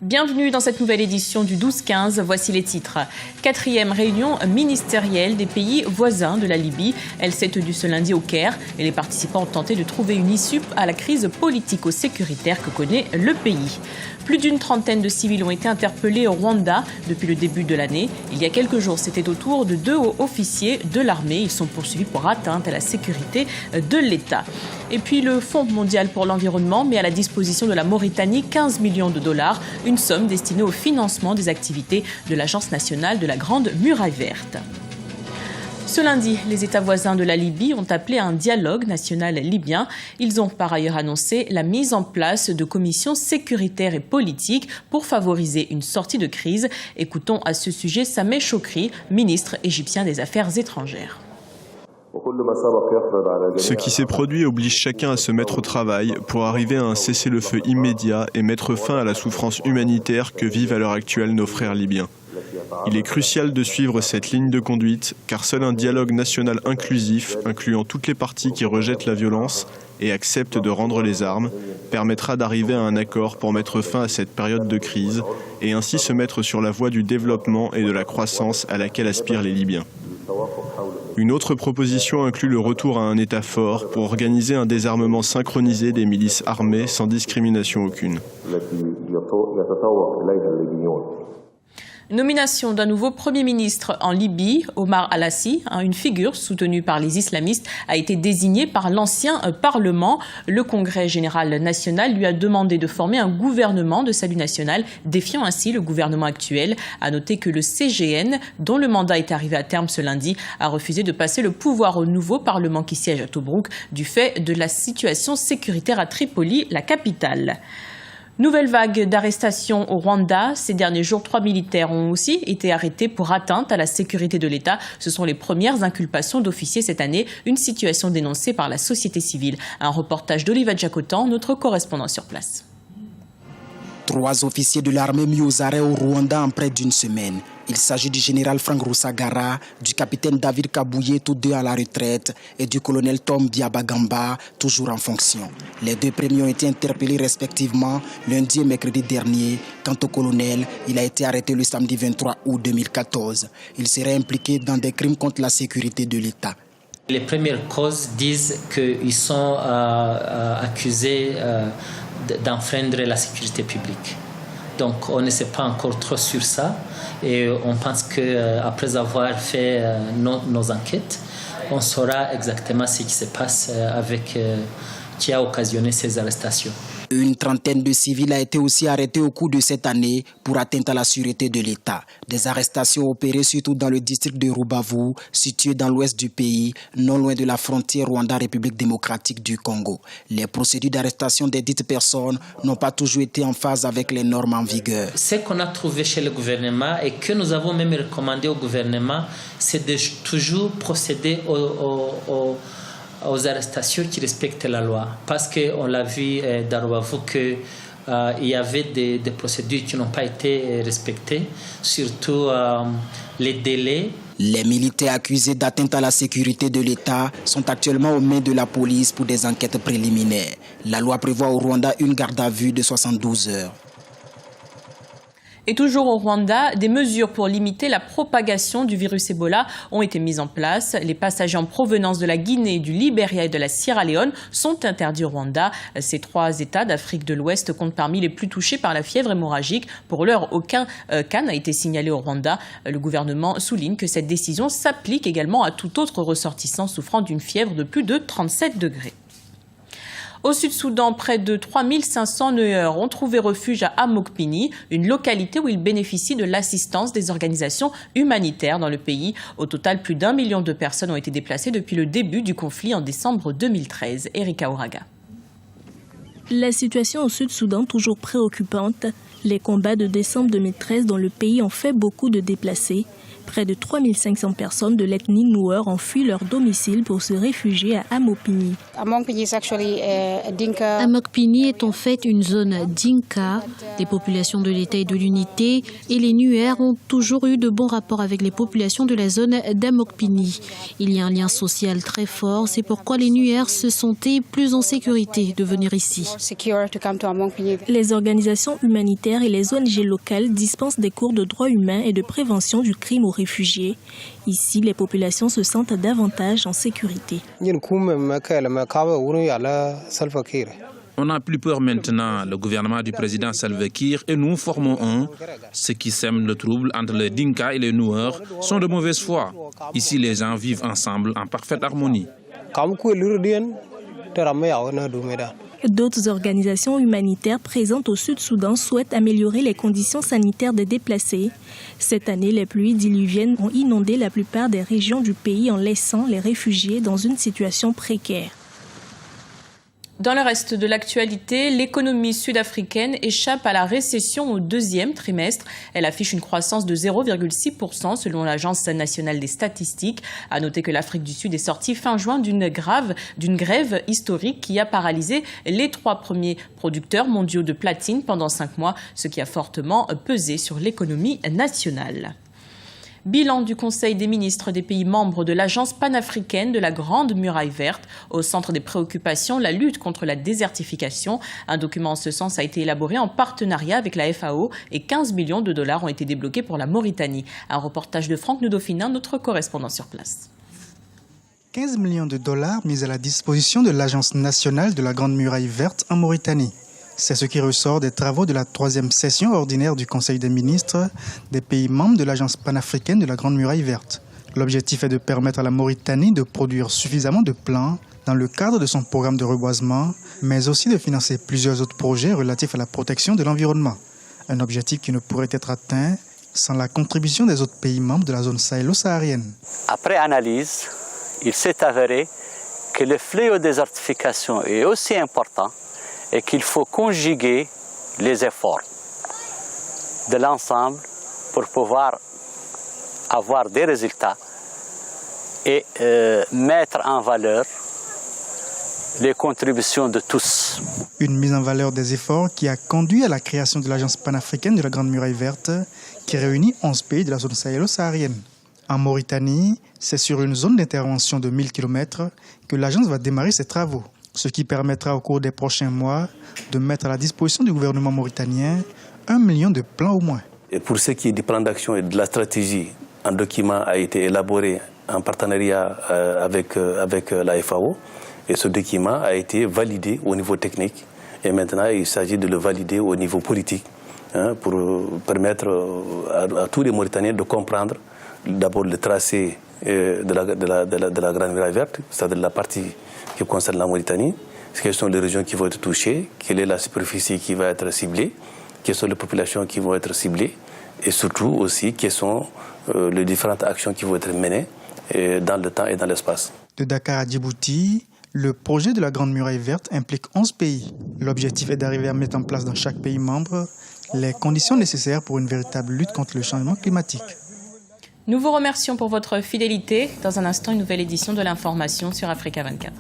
Bienvenue dans cette nouvelle édition du 12-15, voici les titres. 4e réunion ministérielle des pays voisins de la Libye. Elle s'est tenue ce lundi au Caire et les participants ont tenté de trouver une issue à la crise politico-sécuritaire que connaît le pays. Plus d'une trentaine de civils ont été interpellés au Rwanda depuis le début de l'année. Il y a quelques jours, c'était au tour de 2 hauts officiers de l'armée. Ils sont poursuivis pour atteinte à la sécurité de l'État. Et puis le Fonds mondial pour l'environnement met à la disposition de la Mauritanie 15 millions de dollars, une somme destinée au financement des activités de l'Agence nationale de la Grande Muraille Verte. Ce lundi, les États voisins de la Libye ont appelé à un dialogue national libyen. Ils ont par ailleurs annoncé la mise en place de commissions sécuritaires et politiques pour favoriser une sortie de crise. Écoutons à ce sujet Sameh Chokri, ministre égyptien des Affaires étrangères. Ce qui s'est produit oblige chacun à se mettre au travail pour arriver à un cessez-le-feu immédiat et mettre fin à la souffrance humanitaire que vivent à l'heure actuelle nos frères libyens. Il est crucial de suivre cette ligne de conduite, car seul un dialogue national inclusif, incluant toutes les parties qui rejettent la violence et acceptent de rendre les armes, permettra d'arriver à un accord pour mettre fin à cette période de crise et ainsi se mettre sur la voie du développement et de la croissance à laquelle aspirent les Libyens. Une autre proposition inclut le retour à un État fort pour organiser un désarmement synchronisé des milices armées sans discrimination aucune. Nomination d'un nouveau Premier ministre en Libye, Omar Al-Assi, une figure soutenue par les islamistes, a été désignée par l'ancien Parlement. Le Congrès général national lui a demandé de former un gouvernement de salut national, défiant ainsi le gouvernement actuel. À noter que le CGN, dont le mandat est arrivé à terme ce lundi, a refusé de passer le pouvoir au nouveau Parlement qui siège à Tobrouk du fait de la situation sécuritaire à Tripoli, la capitale. Nouvelle vague d'arrestations au Rwanda. Ces derniers jours, 3 militaires ont aussi été arrêtés pour atteinte à la sécurité de l'État. Ce sont les premières inculpations d'officiers cette année, une situation dénoncée par la société civile. Un reportage d'Oliva Djakotan, notre correspondant sur place. 3 officiers de l'armée mis aux arrêts au Rwanda en près d'une semaine. Il s'agit du général Frank Rusagara, du capitaine David Kabouye, tous deux à la retraite, et du colonel Tom Byabagamba, toujours en fonction. Les 2 premiers ont été interpellés respectivement lundi et mercredi dernier. Quant au colonel, il a été arrêté le samedi 23 août 2014. Il serait impliqué dans des crimes contre la sécurité de l'État. Les premières causes disent qu'ils sont accusés d'enfreindre la sécurité publique. Donc on ne sait pas encore trop sur ça et on pense qu'après avoir fait nos enquêtes, on saura exactement ce qui se passe qui a occasionné ces arrestations. Une trentaine de civils a été aussi arrêtés au cours de cette année pour atteinte à la sûreté de l'État. Des arrestations opérées surtout dans le district de Rubavu, situé dans l'ouest du pays, non loin de la frontière Rwanda-République démocratique du Congo. Les procédures d'arrestation des dites personnes n'ont pas toujours été en phase avec les normes en vigueur. Ce qu'on a trouvé chez le gouvernement et que nous avons même recommandé au gouvernement, c'est de toujours procéder aux arrestations qui respectent la loi. Parce qu'on l'a vu dans Rubavu qu'il y avait des procédures qui n'ont pas été respectées, surtout les délais. Les militaires accusés d'atteinte à la sécurité de l'État sont actuellement aux mains de la police pour des enquêtes préliminaires. La loi prévoit au Rwanda une garde à vue de 72 heures. Et toujours au Rwanda, des mesures pour limiter la propagation du virus Ebola ont été mises en place. Les passagers en provenance de la Guinée, du Libéria et de la Sierra Leone sont interdits au Rwanda. Ces 3 États d'Afrique de l'Ouest comptent parmi les plus touchés par la fièvre hémorragique. Pour l'heure, aucun cas n'a été signalé au Rwanda. Le gouvernement souligne que cette décision s'applique également à tout autre ressortissant souffrant d'une fièvre de plus de 37 degrés. Au Sud-Soudan, près de 3500 Neuers ont trouvé refuge à Amokpini, une localité où ils bénéficient de l'assistance des organisations humanitaires dans le pays. Au total, plus d'1 million de personnes ont été déplacées depuis le début du conflit en décembre 2013. Erika Oraga. La situation au Sud-Soudan toujours préoccupante. Les combats de décembre 2013 dans le pays ont fait beaucoup de déplacés. Près de 3500 personnes de l'ethnie Nuer ont fui leur domicile pour se réfugier à Amokpini. Amokpini est en fait une zone Dinka. Les populations de l'État et de l'unité et les Nuer ont toujours eu de bons rapports avec les populations de la zone d'Amokpini. Il y a un lien social très fort, c'est pourquoi les Nuer se sentaient plus en sécurité de venir ici. Les organisations humanitaires et les ONG locales dispensent des cours de droits humains et de prévention du crime aux réfugiés. Ici, les populations se sentent davantage en sécurité. On n'a plus peur maintenant, le gouvernement du président Salva Kiir et nous formons un. Ceux qui sèment le trouble entre les Dinka et les Nuer sont de mauvaise foi. Ici, les gens vivent ensemble en parfaite harmonie. D'autres organisations humanitaires présentes au Sud-Soudan souhaitent améliorer les conditions sanitaires des déplacés. Cette année, les pluies diluviennes ont inondé la plupart des régions du pays en laissant les réfugiés dans une situation précaire. Dans le reste de l'actualité, l'économie sud-africaine échappe à la récession au deuxième trimestre. Elle affiche une croissance de 0,6% selon l'Agence nationale des statistiques. À noter que l'Afrique du Sud est sortie fin juin d'une grève historique qui a paralysé les 3 premiers producteurs mondiaux de platine pendant 5 mois, ce qui a fortement pesé sur l'économie nationale. Bilan du Conseil des ministres des pays membres de l'Agence panafricaine de la Grande Muraille Verte. Au centre des préoccupations, la lutte contre la désertification. Un document en ce sens a été élaboré en partenariat avec la FAO et 15 millions de dollars ont été débloqués pour la Mauritanie. Un reportage de Franck Nudofinin, notre correspondant sur place. 15 millions de dollars mis à la disposition de l'Agence nationale de la Grande Muraille Verte en Mauritanie. C'est ce qui ressort des travaux de la 3e session ordinaire du Conseil des ministres des pays membres de l'Agence panafricaine de la Grande Muraille Verte. L'objectif est de permettre à la Mauritanie de produire suffisamment de plants dans le cadre de son programme de reboisement, mais aussi de financer plusieurs autres projets relatifs à la protection de l'environnement. Un objectif qui ne pourrait être atteint sans la contribution des autres pays membres de la zone sahélo-saharienne. Après analyse, il s'est avéré que le fléau de désertification est aussi important et qu'il faut conjuguer les efforts de l'ensemble pour pouvoir avoir des résultats et mettre en valeur les contributions de tous. Une mise en valeur des efforts qui a conduit à la création de l'Agence panafricaine de la Grande Muraille Verte qui réunit 11 pays de la zone sahélo-saharienne. En Mauritanie, c'est sur une zone d'intervention de 1000 km que l'agence va démarrer ses travaux, ce qui permettra au cours des prochains mois de mettre à la disposition du gouvernement mauritanien 1 million de plants au moins. Et pour ce qui est du plan d'action et de la stratégie, un document a été élaboré en partenariat avec la FAO et ce document a été validé au niveau technique et maintenant il s'agit de le valider au niveau politique pour permettre à tous les Mauritaniens de comprendre d'abord le tracé de la Grande Muraille Verte, c'est-à-dire la partie qui concerne la Mauritanie, quelles sont les régions qui vont être touchées, quelle est la superficie qui va être ciblée, quelles sont les populations qui vont être ciblées et surtout aussi quelles sont les différentes actions qui vont être menées dans le temps et dans l'espace. De Dakar à Djibouti, le projet de la Grande Muraille Verte implique 11 pays. L'objectif est d'arriver à mettre en place dans chaque pays membre les conditions nécessaires pour une véritable lutte contre le changement climatique. Nous vous remercions pour votre fidélité. Dans un instant, une nouvelle édition de l'information sur Africa 24.